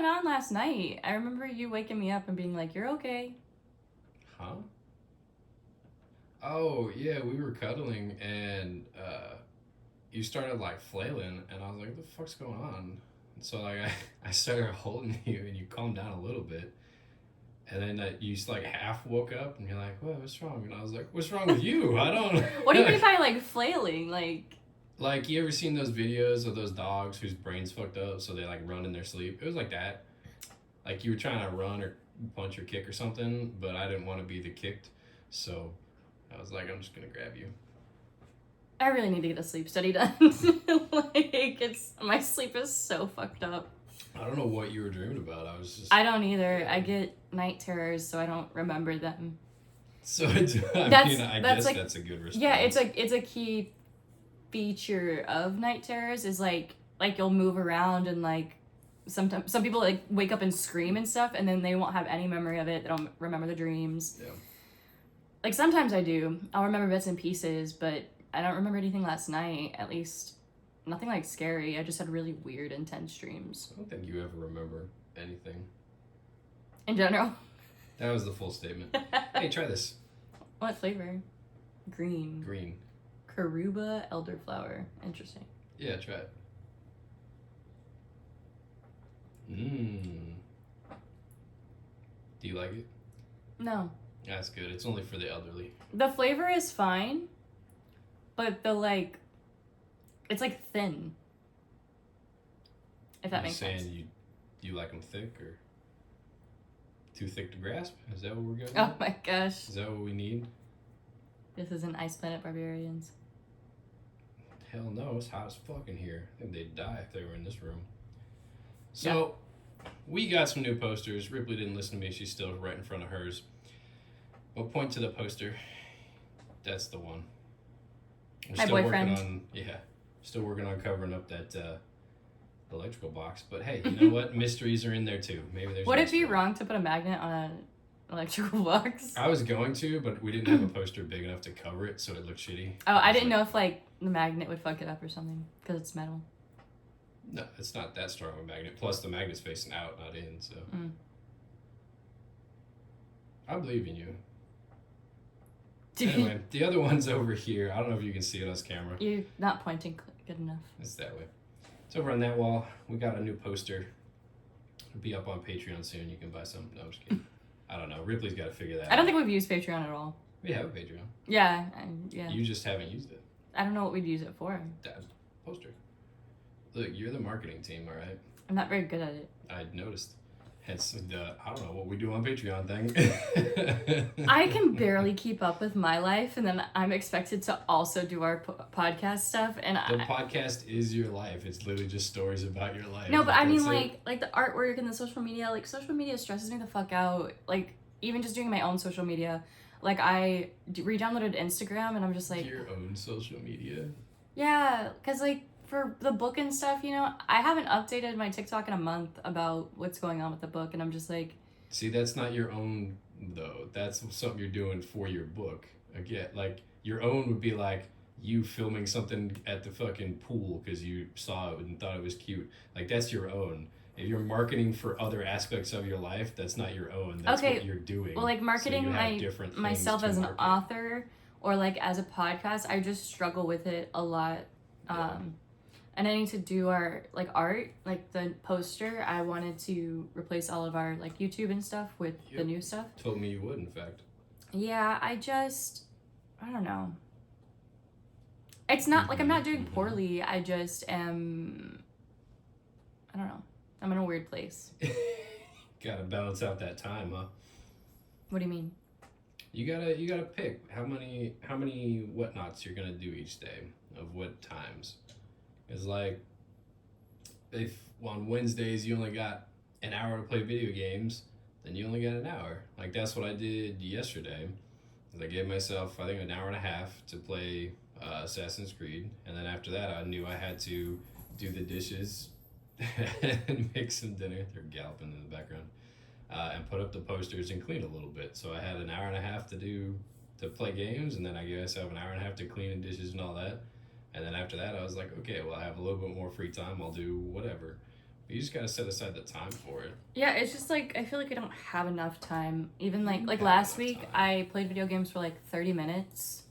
going on last night? I remember you waking me up and being like, "You're okay." Huh? Oh, yeah, we were cuddling and you started like flailing and I was like, what the fuck's going on? And so like I started holding you and you calmed down a little bit. And then you just like half woke up and you're like, what, what's wrong? And I was like, what's wrong with you? I don't What do you mean by like flailing? Like, you ever seen those videos of those dogs whose brains fucked up so they like run in their sleep? It was like that. Like you were trying to run or punch or kick or something, but I didn't want to be the kicked. So I was like, I'm just gonna grab you. I really need to get a sleep study done. My sleep is so fucked up. I don't know what you were dreaming about. I don't either. I get night terrors, so I don't remember them. So I guess like, that's a good response. Yeah, it's a key feature of night terrors is like you'll move around and like sometimes some people like wake up and scream and stuff and then they won't have any memory of it. They don't remember the dreams. Yeah. Like sometimes I do. I'll remember bits and pieces, but I don't remember anything last night. At least nothing like scary. I just had really weird, intense dreams. I don't think you ever remember anything. In general. That was the full statement. Hey, try this. What flavor? Green. Green. Caruba elderflower. Interesting. Yeah, try it. Mmm. Do you like it? No. That's good. It's only for the elderly. The flavor is fine, but the like, it's like thin. If that makes sense. You like them thick or too thick to grasp? Is that what we're going? Oh my gosh. Is that what we need? This isn't Ice Planet Barbarians. Hell no, it's hot as fuck in here. I think they'd die if they were in this room. So, we got some new posters. Ripley didn't listen to me. She's still right in front of hers. We'll point to the poster. That's the one. My boyfriend. Still working on covering up that electrical box. But hey, you know what? Mysteries are in there too. Maybe there's. Would it be wrong to put a magnet on an electrical box? I was going to, but we didn't have a poster big enough to cover it, so it looked shitty. Oh, I didn't know if like the magnet would fuck it up or something because it's metal. No, it's not that strong of a magnet. Plus, the magnet's facing out, not in. So. I believe in you. Anyway, the other one's over here. I don't know if you can see it on this camera. You're not pointing good enough. It's that way. It's over on that wall. We got a new poster. It'll be up on Patreon soon. You can buy some. No, I'm just kidding. I don't know. Ripley's got to figure that out. I don't think we've used Patreon at all. We have a Patreon. Yeah, yeah. You just haven't used it. I don't know what we'd use it for. That poster. Look, you're the marketing team, all right? I'm not very good at it. I noticed. Hence the I don't know what we do on Patreon thing. I can barely keep up with my life, and then I'm expected to also do our podcast stuff. And the podcast is your life. It's literally just stories about your life. No, but I mean, like the artwork and the social media. Like social media stresses me the fuck out. Like even just doing my own social media. Like I re-downloaded Instagram, and I'm just like your own social media. Yeah, because like. For the book and stuff, you know, I haven't updated my TikTok in a month about what's going on with the book, and I'm just like... See, that's not your own, though. That's something you're doing for your book. Again, like, your own would be like you filming something at the fucking pool because you saw it and thought it was cute. Like, that's your own. If you're marketing for other aspects of your life, that's not your own. That's what you're doing. Well, like, marketing myself as an author or, like, as a podcast, I just struggle with it a lot. And I need to do our, like, art, like, the poster. I wanted to replace all of our, like, YouTube and stuff with the new stuff. Told me you would, in fact. Yeah, I don't know. It's not, like, I'm not doing poorly. I just am, I don't know. I'm in a weird place. Gotta balance out that time, huh? What do you mean? You gotta pick how many whatnots you're gonna do each day of what times. It's like, if on Wednesdays you only got an hour to play video games, then you only got an hour. Like, that's what I did yesterday. I gave myself, I think, an hour and a half to play Assassin's Creed. And then after that, I knew I had to do the dishes and make some dinner. They're galloping in the background. And put up the posters and clean a little bit. So I had an hour and a half to play games, and then I gave myself an hour and a half to clean and dishes and all that. And then after that, I was like, okay, well, I have a little bit more free time. I'll do whatever. You just gotta set aside the time for it. Yeah, it's just like I feel like I don't have enough time. Even like last week, I played video games for like 30 minutes,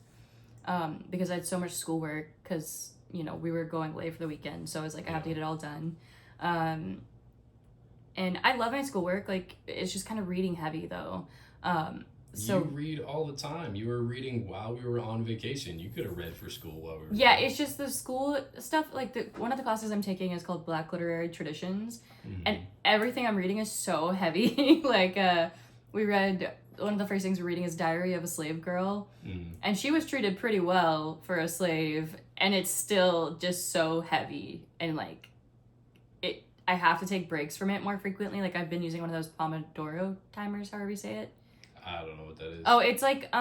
because I had so much schoolwork. Because we were going away for the weekend, so I was like, I have to get it all done. And I love my schoolwork. Like it's just kind of reading heavy though. So you read all the time. You were reading while we were on vacation. You could have read for school while we were. Yeah, it's just the school stuff. Like one of the classes I'm taking is called Black Literary Traditions, and everything I'm reading is so heavy. Like we read one of the first things we're reading is Diary of a Slave Girl, and she was treated pretty well for a slave, and it's still just so heavy and like it. I have to take breaks from it more frequently. Like I've been using one of those Pomodoro timers, however you say it. I don't know what that is. Oh, it's like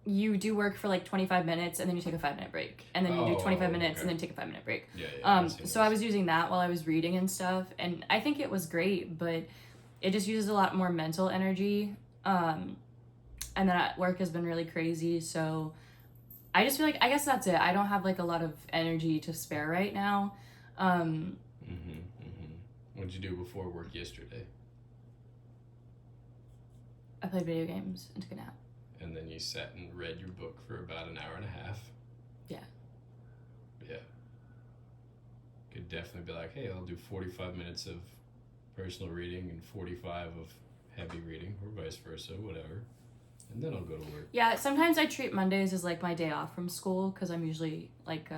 you do work for like 25 minutes and then you take a 5-minute break, and then you do 25 minutes and then take a 5-minute break. Yeah. So I was using that while I was reading and stuff, and I think it was great, but it just uses a lot more mental energy. And then at work has been really crazy, so I just feel like I guess that's it. I don't have like a lot of energy to spare right now. What'd you do before work yesterday? I played video games and took a nap. And then you sat and read your book for about an hour and a half. Yeah. Could definitely be like, hey, I'll do 45 minutes of personal reading and 45 of heavy reading, or vice versa, whatever. And then I'll go to work. Yeah, sometimes I treat Mondays as like my day off from school because I'm usually like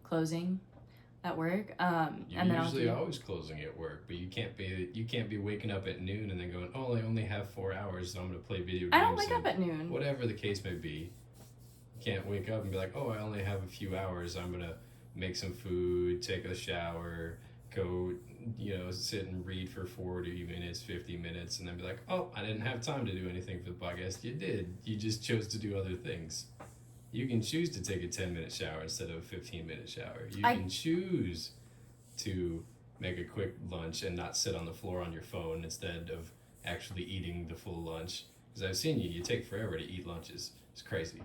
closing at work. You're and then usually always closing at work, but you can't be waking up at noon and then going, oh, I only have 4 hours, so I'm going to play video games. I don't wake up at noon. Whatever the case may be. You can't wake up and be like, oh, I only have a few hours, I'm going to make some food, take a shower, go, sit and read for 40 minutes, 50 minutes, and then be like, oh, I didn't have time to do anything for the podcast. You did. You just chose to do other things. You can choose to take a 10-minute shower instead of a 15-minute shower. You can choose to make a quick lunch and not sit on the floor on your phone instead of actually eating the full lunch. Because I've seen you take forever to eat lunches. It's crazy.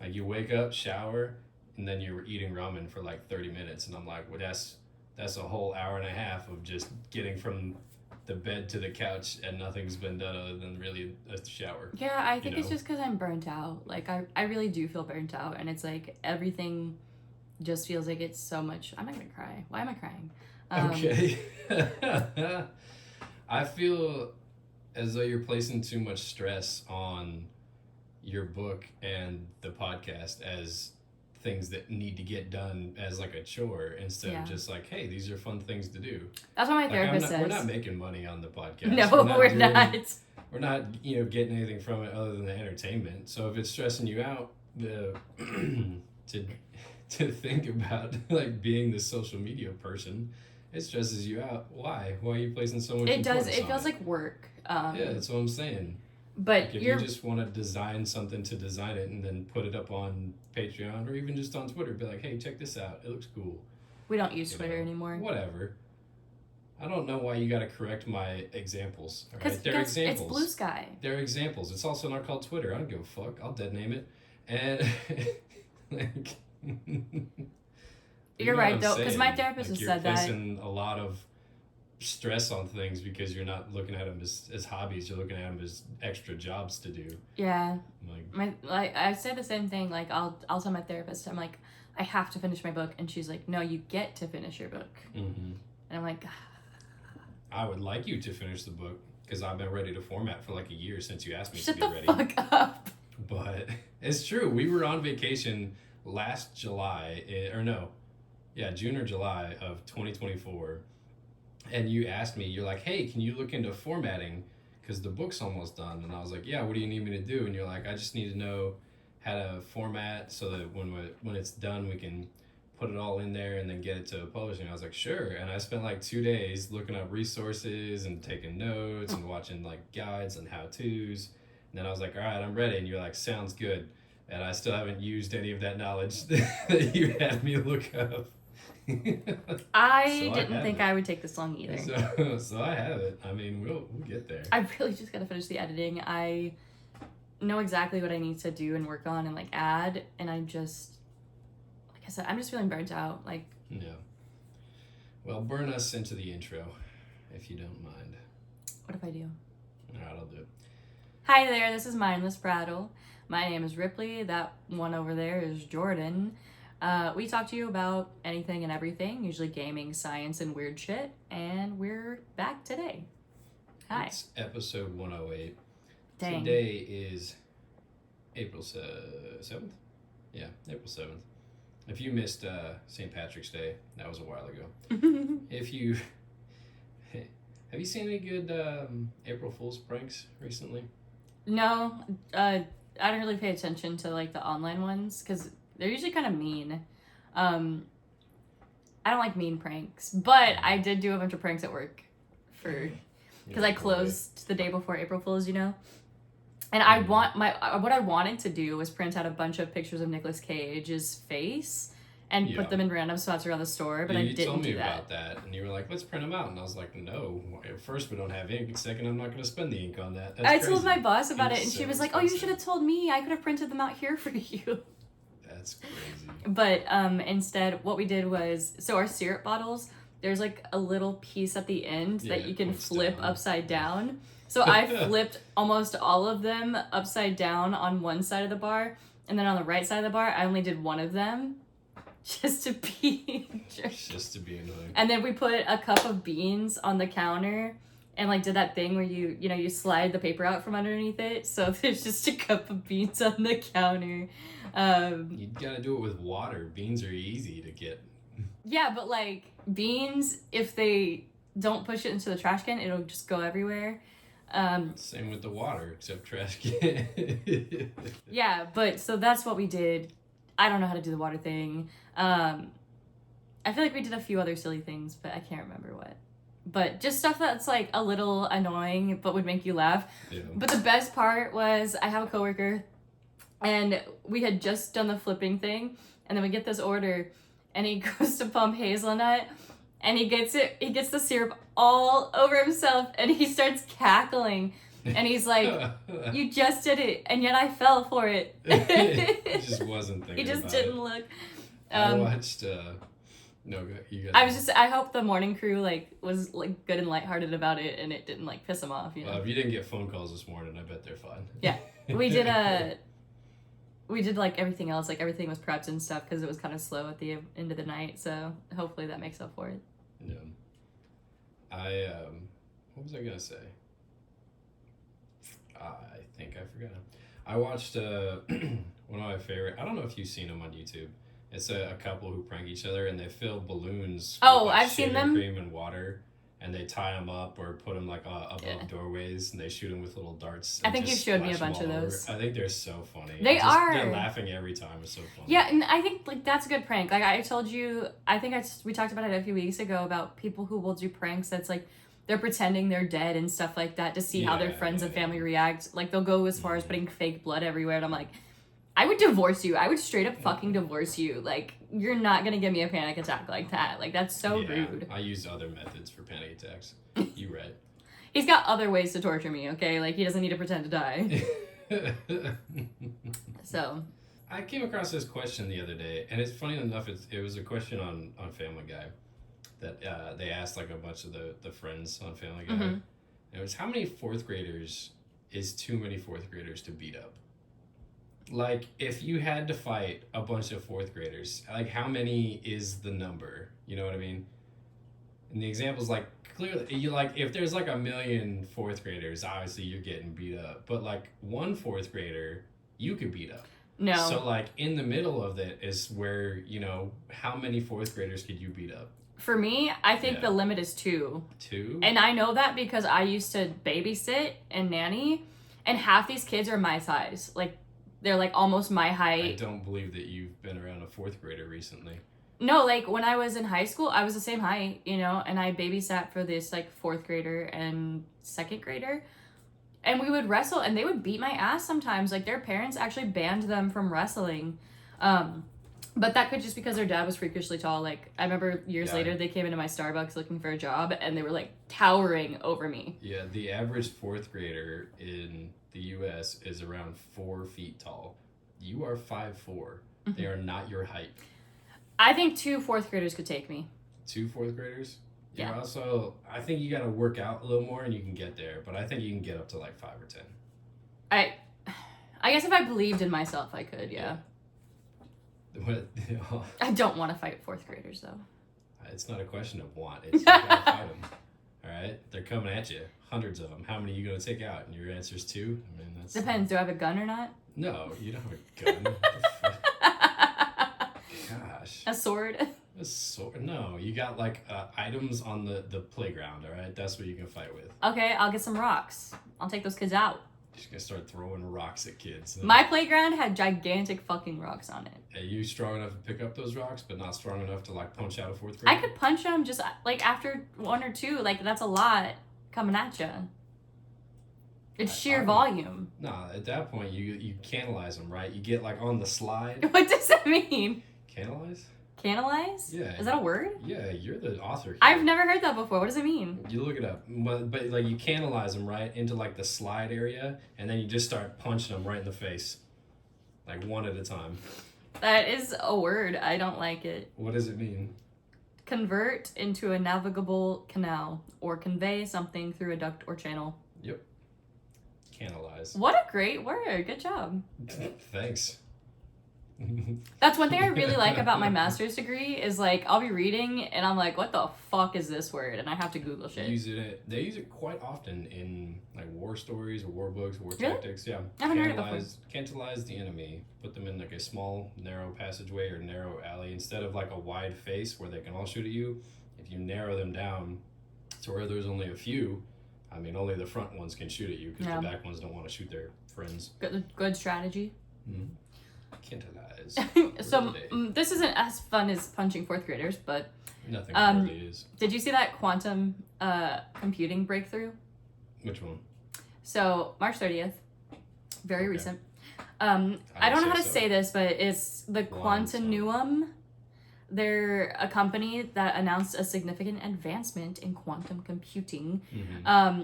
Like you wake up, shower, and then you're eating ramen for like 30 minutes. And I'm like, well, that's a whole hour and a half of just getting from the bed to the couch and nothing's been done other than really a shower. Yeah, I think it's just because I'm burnt out. Like I really do feel burnt out, and it's like everything just feels like it's so much. I'm not gonna cry. Why am I crying? Okay. I feel as though you're placing too much stress on your book and the podcast as things that need to get done as like a chore instead of just like, hey, these are fun things to do. That's what my therapist says. We're not making money on the podcast. No, we're not. We're not, getting anything from it other than the entertainment. So if it's stressing you out, to think about like being the social media person, it stresses you out. Why? Why are you placing so much? It does. It feels like work. Yeah, that's what I'm saying. But like if you just want to design something to design it and then put it up on Patreon or even just on Twitter, be like, hey, check this out. It looks cool. We don't use Twitter anymore. Whatever. I don't know why you got to correct my examples. All right? They're examples. It's Blue Sky. They're examples. It's also not called Twitter. I don't give a fuck. I'll dead name it. And like, you're right though, because my therapist has said that. You're placing a lot of stress on things because you're not looking at them as hobbies. You're looking at them as extra jobs to do. Yeah. I say the same thing. Like I'll tell my therapist, I'm like, I have to finish my book, and she's like, no, you get to finish your book. And I'm like, I would like you to finish the book because I've been ready to format for like a year since you asked me to be ready. Shut the fuck up. But it's true. We were on vacation last July, June or July of 2024. And you asked me, you're like, hey, can you look into formatting? Because the book's almost done. And I was like, yeah, what do you need me to do? And you're like, I just need to know how to format so that when it's done, we can put it all in there and then get it to publishing. I was like, sure. And I spent like 2 days looking up resources and taking notes and watching like guides and how-tos. And then I was like, all right, I'm ready. And you're like, sounds good. And I still haven't used any of that knowledge that you had me look up. I didn't think I would take this long either. So I have it. I mean, we'll get there. I really just gotta finish the editing. I know exactly what I need to do and work on and like add, and I'm just, like I said, I'm just feeling burnt out. Like, yeah. Well, burn us into the intro, if you don't mind. What if I do? All right, I'll do it. Hi there, this is Mindless Prattle. My name is Ripley. That one over there is Jordan. We talk to you about anything and everything, usually gaming, science, and weird shit. And we're back today. Hi. It's episode 108. Dang. Today is April 7th? Yeah, April 7th. If you missed St. Patrick's Day, that was a while ago. If you... Have you seen any good April Fool's pranks recently? No, I don't really pay attention to like the online ones because they're usually kind of mean. I don't like mean pranks, but I did do a bunch of pranks at work because I closed the day before April Fool's, you know. And what I wanted to do was print out a bunch of pictures of Nicolas Cage's face and put them in random spots around the store, but I didn't do that. You told me about that, and you were like, let's print them out. And I was like, no, first, we don't have ink. Second, I'm not going to spend the ink on that. I told my boss about it, and she was like, oh, you should have told me. I could have printed them out here for you. That's crazy. But instead, what we did was, so our syrup bottles, there's like a little piece at the end that you can flip upside down. So I flipped almost all of them upside down on one side of the bar, and then on the right side of the bar, I only did one of them, just to be annoying. And then we put a cup of beans on the counter, and like did that thing where you slide the paper out from underneath it, so there's just a cup of beans on the counter. You gotta do it with water. Beans are easy to get. Yeah, but like beans, if they don't push it into the trash can, it'll just go everywhere. Same with the water, except trash can. Yeah, but so that's what we did. I don't know how to do the water thing. I feel like we did a few other silly things, but I can't remember what. But just stuff that's like a little annoying, but would make you laugh. Yeah. But the best part was I have a coworker, and we had just done the flipping thing, and then we get this order, and he goes to pump hazelnut, and he gets the syrup all over himself, and he starts cackling, and he's like, you just did it, and yet I fell for it. He just wasn't thinking. He just didn't look. I watched. No, you guys. I hope the morning crew was good and lighthearted about it, and it didn't piss him off. You know? Well, if you didn't get phone calls this morning, I bet they're fine. Yeah, we did everything else. Everything was prepped and stuff because it was kind of slow at the end of the night. So hopefully that makes up for it. Yeah. What was I gonna say? I think I forgot. I watched one of my favorite. I don't know if you've seen them on YouTube. It's a couple who prank each other, and they fill balloons. Oh, I've seen them. Cream and water, and they tie them up or put them above doorways, and they shoot them with little darts. I think you showed me a bunch of those. I think they're so funny. They're laughing every time. It's so funny. Yeah, and I think that's a good prank. I told you, we talked about it a few weeks ago about people who will do pranks that's they're pretending they're dead and stuff like that to see how their friends and family react. They'll go as far as putting fake blood everywhere, and I'm like, I would divorce you. I would straight up fucking divorce you. You're not gonna give me a panic attack like that. That's so rude. I use other methods for panic attacks. You right. He's got other ways to torture me, okay? He doesn't need to pretend to die. So. I came across this question the other day, and it's funny enough, it was a question on Family Guy that they asked a bunch of the friends on Family Guy. Mm-hmm. It was, how many fourth graders is too many fourth graders to beat up? If you had to fight a bunch of fourth graders, how many is the number? You know what I mean? And the example's clearly, if there's a million fourth graders, obviously you're getting beat up. But one fourth grader, you could beat up. No. So in the middle of it is where, how many fourth graders could you beat up? For me, I think the limit is 2. 2? And I know that because I used to babysit and nanny, and half these kids are my size. They're almost my height. I don't believe that you've been around a fourth grader recently. No, when I was in high school, I was the same height, and I babysat for this fourth grader and second grader. And we would wrestle, and they would beat my ass sometimes. Their parents actually banned them from wrestling. But that could just because their dad was freakishly tall. I remember years later, they came into my Starbucks looking for a job, and they were towering over me. Yeah, the average fourth grader in the U.S. is around 4 feet tall. You are 5'4". Mm-hmm. They are not your height. I think 2 fourth graders could take me. 2 fourth graders. Yeah. You're also, I think you got to work out a little more and you can get there, but I think you can get up to like 5 or 10. I guess if I believed in myself, I could. Yeah. What? I don't want to fight fourth graders though. It's not a question of want. It's you gotta fight them. All right, they're coming at you, hundreds of them. How many are you gonna take out? And your answer's 2. I mean, that's depends. Do I have a gun or not? No, you don't have a gun. Gosh. A sword. A sword? No, you got like items on the playground. All right, that's what you can fight with. Okay, I'll get some rocks. I'll take those kids out. Just gonna start throwing rocks at kids. My playground had gigantic fucking rocks on it. Are you strong enough to pick up those rocks, but not strong enough to like punch out a fourth grader? I could punch them just like after 1 or 2. Like that's a lot coming at you. It's sheer volume. No, at that point you canalize them, right? You get like on the slide. What does that mean? Canalize? Canalize? Yeah. Is that a word? Yeah, you're the author here. I've never heard that before. What does it mean? You look it up. But like you canalize them, right, into like the slide area, and then you just start punching them right in the face. Like one at a time. That is a word. I don't like it. What does it mean? Convert into a navigable canal or convey something through a duct or channel. Yep. Canalize. What a great word. Good job. Thanks. That's one thing I really like about my master's degree is like I'll be reading and I'm like, what the fuck is this word? And I have to Google shit. They use it quite often in like war stories or war books, war really? tactics. Yeah. I haven't heard it before. Cantalize the enemy. Put them in like a small, narrow passageway or narrow alley instead of like a wide face where they can all shoot at you. If you narrow them down to where there's only a few, I mean, only the front ones can shoot at you because the back ones don't want to shoot their friends. Good strategy. Mm-hmm. Cantalize. So this isn't as fun as punching fourth graders, but nothing really is. Did you see that quantum computing breakthrough? Which one? So March 30th, very recent. I don't know how to say this, but it's the Quantinuum. They're a company that announced a significant advancement in quantum computing. Mm-hmm.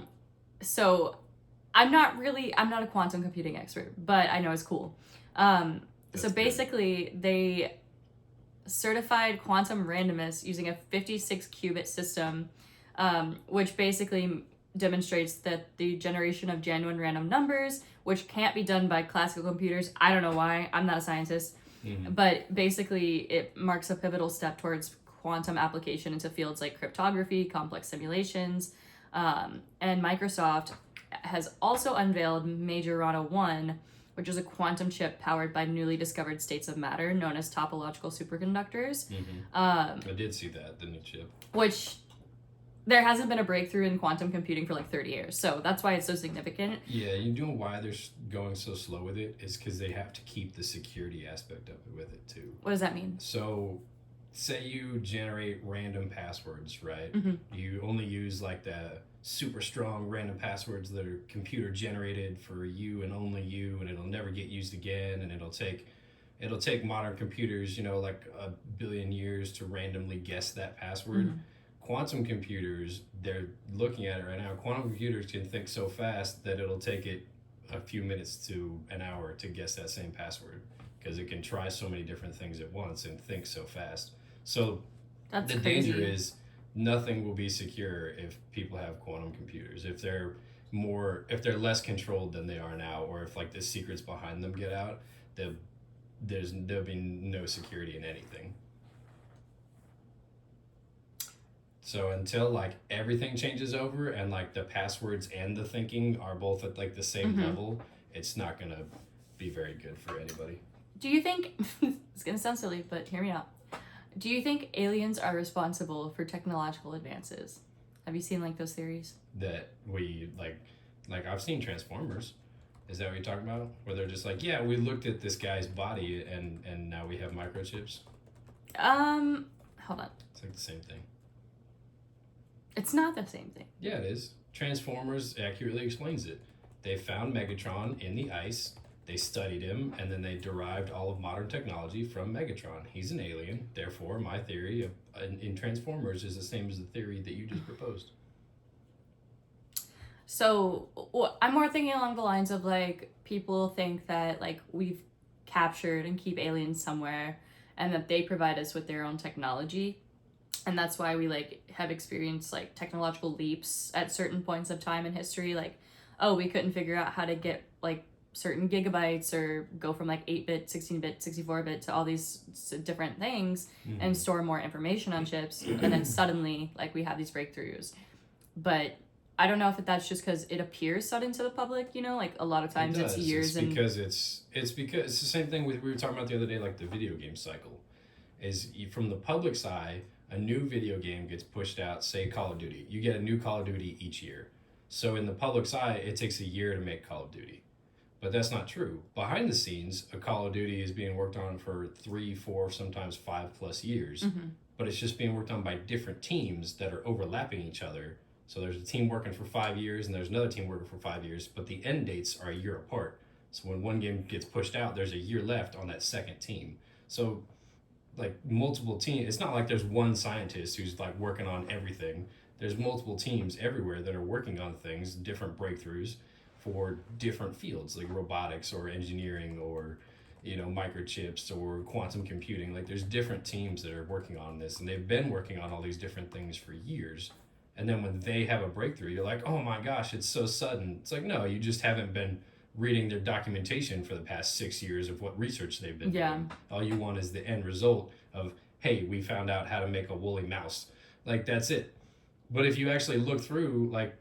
So I'm not a quantum computing expert, but I know it's cool. So basically, they certified quantum randomness using a 56-qubit system, which basically demonstrates that the generation of genuine random numbers, which can't be done by classical computers. I don't know why. I'm not a scientist. Mm-hmm. But basically, it marks a pivotal step towards quantum application into fields like cryptography, complex simulations, and Microsoft has also unveiled Majorana 1, which is a quantum chip powered by newly discovered states of matter known as topological superconductors. Mm-hmm. I did see that, the new chip. Which there hasn't been a breakthrough in quantum computing for like 30 years. So that's why it's so significant. Yeah, you know why they're going so slow with it is because they have to keep the security aspect of it with it too. What does that mean? So say you generate random passwords, right? Mm-hmm. You only use like the super strong random passwords that are computer generated for you and only you, and it'll never get used again, and it'll take modern computers, like 1 billion years to randomly guess that password. Mm-hmm. Quantum computers, they're looking at it right now. Quantum computers can think so fast that it'll take it a few minutes to an hour to guess that same password because it can try so many different things at once and think so fast. So that's the crazy. danger is nothing will be secure if people have quantum computers. If they're less controlled than they are now, or if like the secrets behind them get out, there'll be no security in anything. So until like everything changes over and like the passwords and the thinking are both at like the same mm-hmm. level, it's not gonna be very good for anybody. Do you think it's gonna sound silly, but hear me out. Do you think aliens are responsible for technological advances? Have you seen like those theories? That we like I've seen Transformers. Is that what you're talking about? Where they're just like, yeah, we looked at this guy's body and now we have microchips? Hold on. It's like the same thing. It's not the same thing. Yeah, it is. Transformers accurately explains it. They found Megatron in the ice, they studied him, and then they derived all of modern technology from Megatron. He's an alien, therefore my theory in Transformers is the same as the theory that you just proposed. So I'm more thinking along the lines of like people think that like we've captured and keep aliens somewhere and that they provide us with their own technology. And that's why we like have experienced like technological leaps at certain points of time in history. Like, oh, we couldn't figure out how to get like certain gigabytes or go from like 8-bit, 16-bit, 64-bit to all these different things and store more information on chips. And then suddenly like we have these breakthroughs. But I don't know if that's just because it appears sudden to the public, you know, like a lot of times it's years. Because it's because it's the same thing we were talking about the other day, like the video game cycle. Is from the public's eye, a new video game gets pushed out, say Call of Duty. You get a new Call of Duty each year. So in the public's eye, it takes a year to make Call of Duty. But that's not true. Behind the scenes, a Call of Duty is being worked on for 3, 4, sometimes 5+ years. But it's just being worked on by different teams that are overlapping each other. So there's a team working for 5 years and there's another team working for 5 years, but the end dates are a year apart. So when one game gets pushed out, there's a year left on that second team. So like multiple teams, it's not like there's one scientist who's like working on everything. There's multiple teams everywhere that are working on things, different breakthroughs for different fields, like robotics or engineering or, you know, microchips or quantum computing. Like there's different teams that are working on this, and they've been working on all these different things for years. And then when they have a breakthrough, you're like, oh my gosh, it's so sudden. It's like, no, you just haven't been reading their documentation for the past 6 years of what research they've been doing. All you want is the end result of, hey, we found out how to make a woolly mouse. Like, that's it. But if you actually look through, like,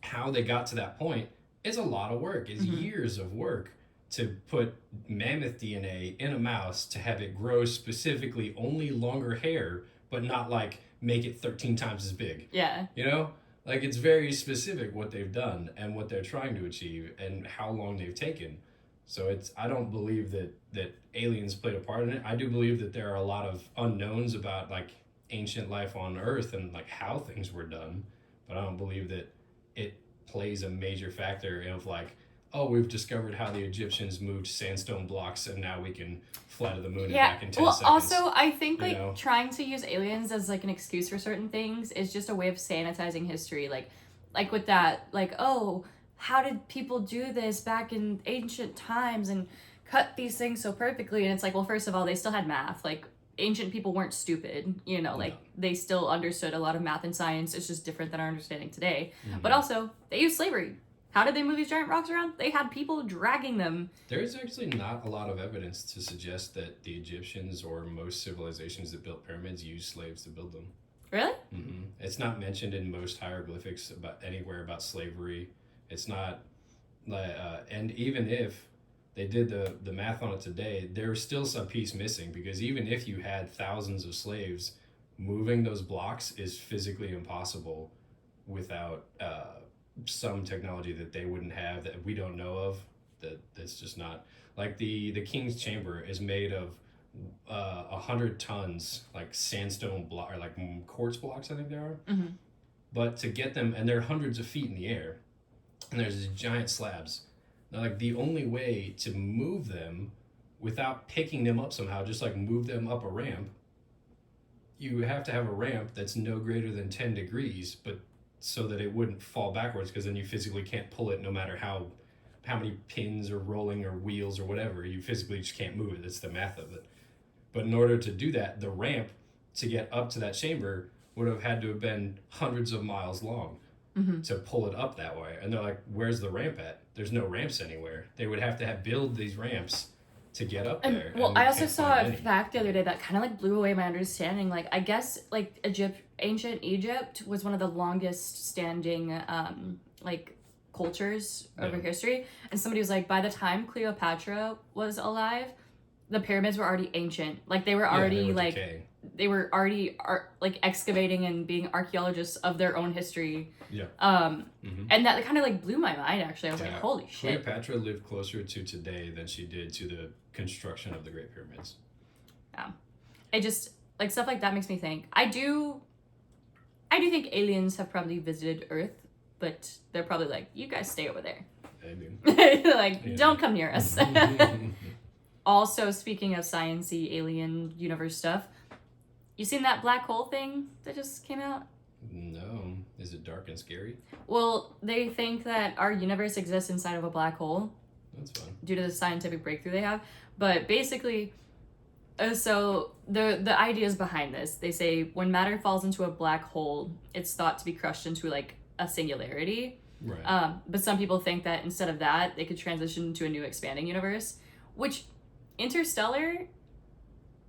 how they got to that point, it's a lot of work. It's years of work to put mammoth DNA in a mouse to have it grow specifically only longer hair, but not, like, make it 13 times as big. Yeah. You know? Like, it's very specific what they've done and what they're trying to achieve and how long they've taken. So I don't believe that aliens played a part in it. I do believe that there are a lot of unknowns about, like, ancient life on Earth and, like, how things were done. But I don't believe that it plays a major factor of, like, oh, we've discovered how the Egyptians moved sandstone blocks and now we can fly to the moon and back in 10 seconds. Also, I think, like, trying to use aliens as, like, an excuse for certain things is just a way of sanitizing history. Like with that, like, oh, how did people do this back in ancient times and cut these things so perfectly? And it's like, well, first of all, they still had math. Like, ancient people weren't stupid, you know, like, they still understood a lot of math and science. It's just different than our understanding today. But also, they used slavery. How did they move these giant rocks around? They had people dragging them. There's actually not a lot of evidence to suggest that the Egyptians or most civilizations that built pyramids used slaves to build them. Really? It's not mentioned in most hieroglyphics anywhere about slavery. It's not, and even if they did the math on it today, there's still some piece missing, because even if you had thousands of slaves, moving those blocks is physically impossible without some technology that they wouldn't have, that we don't know of. That's just not, like, the king's chamber is made of 100 tons, like, sandstone block, or like quartz blocks, I think they are. But to get them, and they're hundreds of feet in the air, and there's these giant slabs. Now, like, the only way to move them without picking them up somehow, just like move them up a ramp, you have to have a ramp that's no greater than 10 degrees, but so that it wouldn't fall backwards, because then you physically can't pull it no matter how many pins or rolling or wheels or whatever. You physically just can't move it. That's the math of it. But in order to do that, the ramp to get up to that chamber would have had to have been hundreds of miles long to pull it up that way. And they're like, where's the ramp at? There's no ramps anywhere. They would have to build these ramps to get up there. Well, I also saw a fact the other day that kind of, like, blew away my understanding. Like, I guess, like, ancient Egypt was one of the longest standing like, cultures over history. And somebody was like, by the time Cleopatra was alive, the pyramids were already ancient. Like, they were already like excavating and being archaeologists of their own history. And that kind of, like, blew my mind, actually. I was like, holy shit. Cleopatra lived closer to today than she did to the construction of the Great Pyramids. Yeah. It just, like, stuff like that makes me think. I do think aliens have probably visited Earth, but they're probably like, you guys stay over there. Maybe. Like, don't come near us. Also, speaking of science-y alien universe stuff, you seen that black hole thing that just came out? No. Is it dark and scary? Well, they think that our universe exists inside of a black hole. That's fun. Due to the scientific breakthrough they have. But basically, So the ideas behind this, they say when matter falls into a black hole, it's thought to be crushed into like a singularity. Right. But some people think that instead of that, they could transition to a new expanding universe, which Interstellar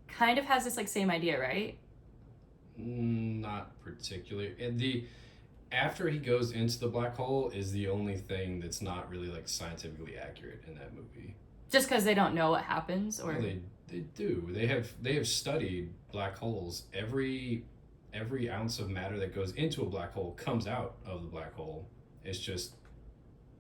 kind of has this like same idea, right? Not particularly. After he goes into the black hole is the only thing that's not really like scientifically accurate in that movie. Just because they don't know what happens, or well, they do. They have studied black holes. Every ounce of matter that goes into a black hole comes out of the black hole. It's just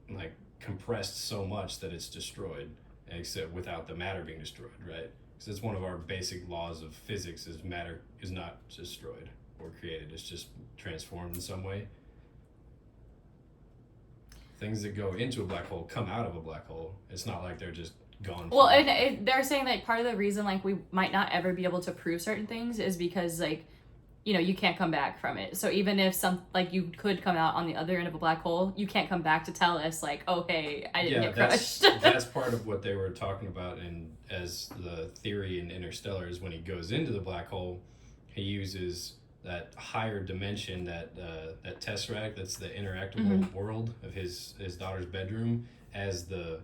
like compressed so much that it's destroyed, except without the matter being destroyed, right? Because it's one of our basic laws of physics is matter is not destroyed or created. It's just transformed in some way. Things that go into a black hole come out of a black hole. It's not like they're just gone. Well, and they're saying like part of the reason like we might not ever be able to prove certain things is because like, you know, you can't come back from it. So even if you could come out on the other end of a black hole, you can't come back to tell us like, oh hey, I didn't get crushed. That's part of what they were talking about, and as the theory in Interstellar is when he goes into the black hole, he uses that higher dimension, that tesseract, that's the interactable world of his daughter's bedroom, as the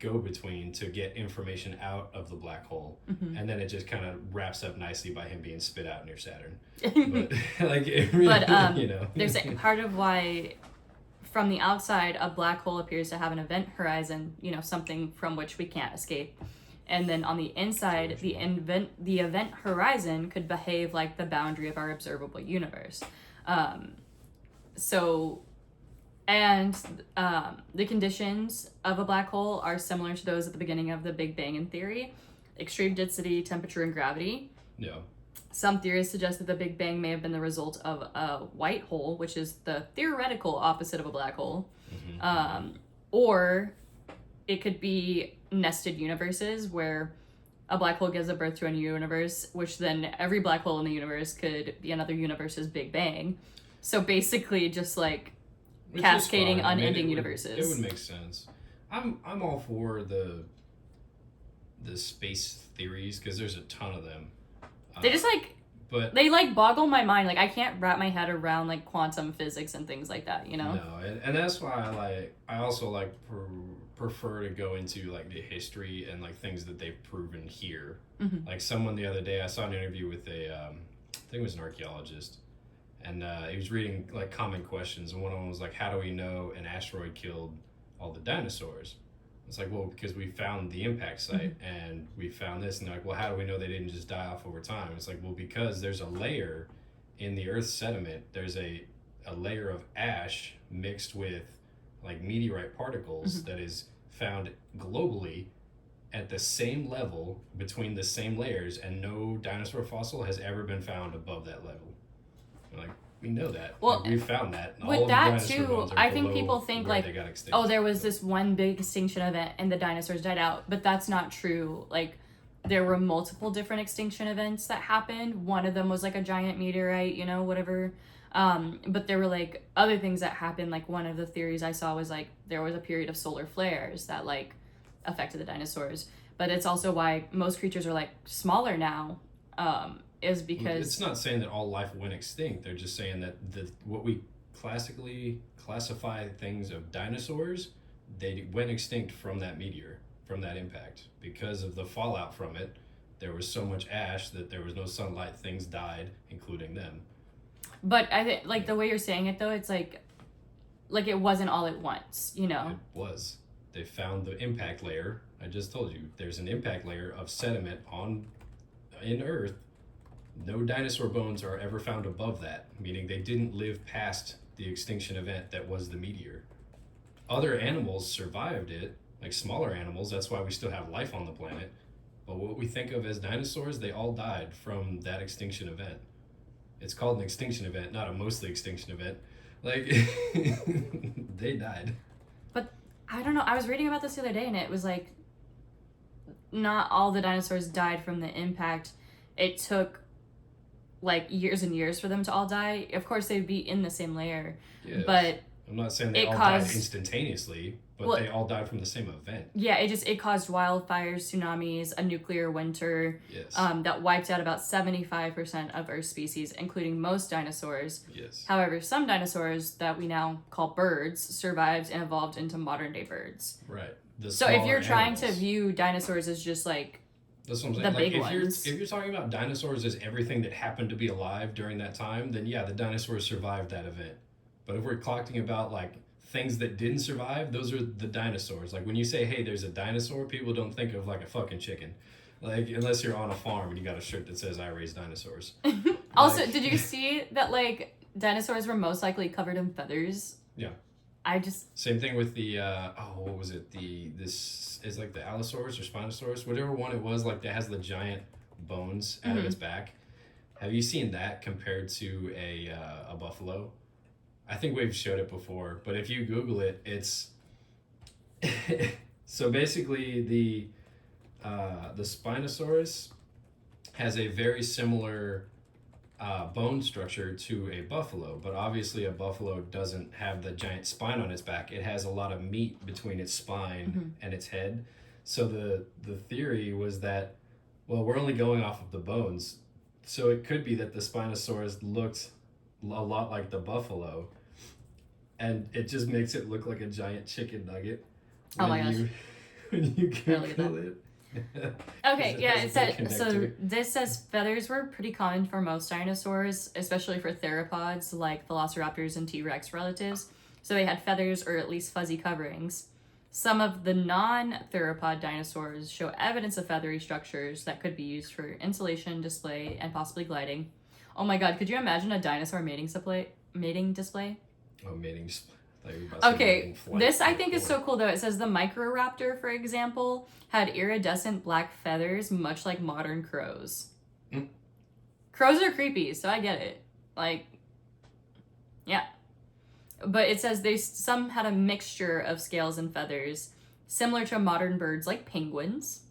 go-between to get information out of the black hole, and then it just kind of wraps up nicely by him being spit out near Saturn. But like, it really, you know, there's part of why from the outside a black hole appears to have an event horizon, you know, something from which we can't escape. And then on the inside, the event horizon could behave like the boundary of our observable universe. The conditions of a black hole are similar to those at the beginning of the Big Bang in theory: extreme density, temperature, and gravity. Yeah. Some theories suggest that the Big Bang may have been the result of a white hole, which is the theoretical opposite of a black hole. Or it could be nested universes where a black hole gives a birth to a new universe, which then every black hole in the universe could be another universe's Big Bang. So basically just like cascading unending universes. It would make sense. I'm all for the space theories because there's a ton of them. They just they boggle my mind. Like I can't wrap my head around like quantum physics and things like that, you know? No, and that's why I also prefer to go into like the history and like things that they've proven here. Like someone the other day, I saw an interview with I think it was an archaeologist, and he was reading like common questions, and one of them was like, how do we know an asteroid killed all the dinosaurs? It's like, well, because we found the impact site and we found this, and they're like, well, how do we know they didn't just die off over time? It's like, well, because there's a layer in the Earth's sediment, there's a layer of ash mixed with like meteorite particles that is found globally at the same level between the same layers, and no dinosaur fossil has ever been found above that level. Like, we know that. Well, we found that. With that too, I think people think like, oh, there was this one big extinction event and the dinosaurs died out, but that's not true. Like, there were multiple different extinction events that happened. One of them was like a giant meteorite, you know, whatever. But there were like other things that happened. Like one of the theories I saw was like there was a period of solar flares that like affected the dinosaurs. But it's also why most creatures are like smaller now. Is because it's not saying that all life went extinct. They're just saying that what we classically classify things of dinosaurs, they went extinct from that meteor, from that impact, because of the fallout from it. There was so much ash that there was no sunlight. Things died, including them. But I think like the way you're saying it though, it's like it wasn't all at once, you know. It was. They found the impact layer. I just told you there's an impact layer of sediment in Earth. No dinosaur bones are ever found above that, meaning they didn't live past the extinction event that was the meteor. Other animals survived it, like smaller animals, that's why we still have life on the planet. But what we think of as dinosaurs, they all died from that extinction event. It's called an extinction event, not a mostly extinction event. Like, they died. But I don't know, I was reading about this the other day and it was like, not all the dinosaurs died from the impact. It took like years and years for them to all die. Of course they'd be in the same layer, yes. But I'm not saying they all died instantaneously, but they all died from the same event. Yeah, it caused wildfires, tsunamis, a nuclear winter. Yes. That wiped out about 75% of Earth's species, including most dinosaurs. Yes. However, some dinosaurs that we now call birds survived and evolved into modern-day birds. Right. So if you're trying to view dinosaurs as just like that's what I'm saying. The big ones. If you're talking about dinosaurs as everything that happened to be alive during that time, then yeah, the dinosaurs survived that event. But if we're talking about like things that didn't survive, those are the dinosaurs. Like when you say, hey, there's a dinosaur, people don't think of like a fucking chicken. Like unless you're on a farm and you got a shirt that says I raise dinosaurs. Also, did you see that like dinosaurs were most likely covered in feathers? Yeah. Same thing with the what was it? This is like the Allosaurus or Spinosaurus, whatever one it was, like that has the giant bones out of its back. Have you seen that compared to a buffalo? I think we've showed it before, but if you Google it, it's so basically the Spinosaurus has a very similar bone structure to a buffalo, but obviously a buffalo doesn't have the giant spine on its back. It has a lot of meat between its spine and its head. So the theory was that, well, we're only going off of the bones, so it could be that the Spinosaurus looked a lot like the buffalo, and it just makes it look like a giant chicken nugget. Oh my gosh! When you Google it. Okay, yeah, it said, so this says feathers were pretty common for most dinosaurs, especially for theropods like velociraptors and T-Rex relatives. So they had feathers or at least fuzzy coverings. Some of the non-theropod dinosaurs show evidence of feathery structures that could be used for insulation, display, and possibly gliding. Oh my god, could you imagine a dinosaur mating display? Oh, mating display. Okay, this I think is so cool though. It says the Microraptor, for example, had iridescent black feathers, much like modern crows. Crows are creepy, so I get it. Like, yeah. But it says some had a mixture of scales and feathers, similar to modern birds like penguins.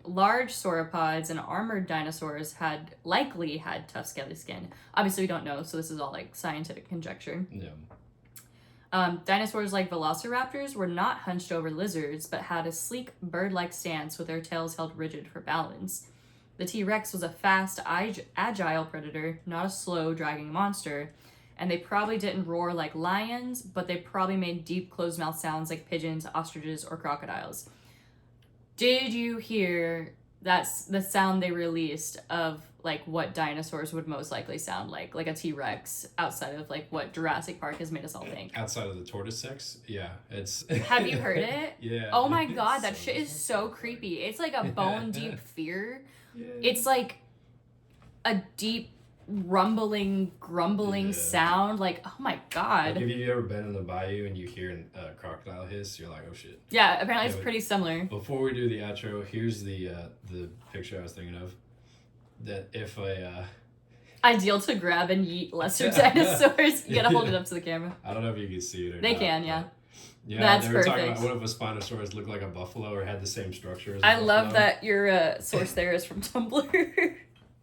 Large sauropods and armored dinosaurs likely had tough scaly skin. Obviously we don't know, so this is all like scientific conjecture. Yeah. Dinosaurs like velociraptors were not hunched over lizards, but had a sleek bird-like stance with their tails held rigid for balance. The T-Rex was a fast, agile predator, not a slow, dragging monster, and they probably didn't roar like lions, but they probably made deep closed-mouth sounds like pigeons, ostriches, or crocodiles. Did you hear that's the sound they released of like what dinosaurs would most likely sound like a T-Rex, outside of like what Jurassic Park has made us all think? Outside of the tortoise sex? Yeah, it's... Have you heard it? Yeah. Oh my god, that shit is so creepy. It's like a bone-deep fear. Yeah. It's like a deep grumbling sound. Like, oh my god. Like, have you ever been in the bayou and you hear a crocodile hiss, you're like, oh shit. Yeah, apparently it's pretty similar. Before we do the outro, here's the picture I was thinking of. That if ideal to grab and yeet lesser dinosaurs. You gotta hold it up to the camera. I don't know if you can see it or they not. They can, yeah. Yeah, that's they were perfect. Talking about what if a Spinosaurus looked like a buffalo or had the same structure as a I buffalo. love that your source there is from Tumblr.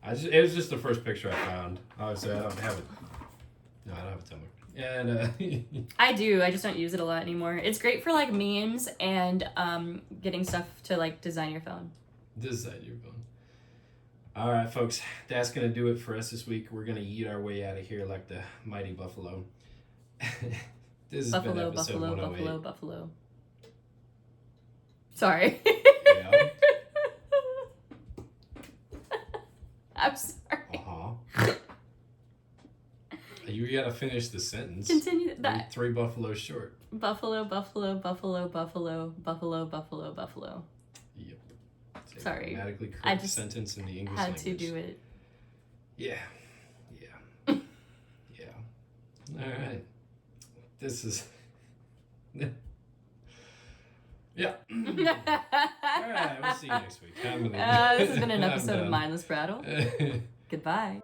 It was just the first picture I found. Obviously, I don't have it. No, I don't have a Tumblr. And I do. I just don't use it a lot anymore. It's great for like memes and getting stuff to like design your phone. Design your phone. All right, folks. That's gonna do it for us this week. We're gonna yeet our way out of here like the mighty buffalo. This has been episode 108. Buffalo. Sorry. Yeah. I'm sorry. You gotta finish the sentence. Continue that. 3 buffaloes short. Buffalo. Yep. It's sorry. Grammatically correct sentence in the English had language. To do it. Yeah. All right. This is... Yeah. All right, we'll see you next week. This has been an episode of Mindless Prattle. Goodbye.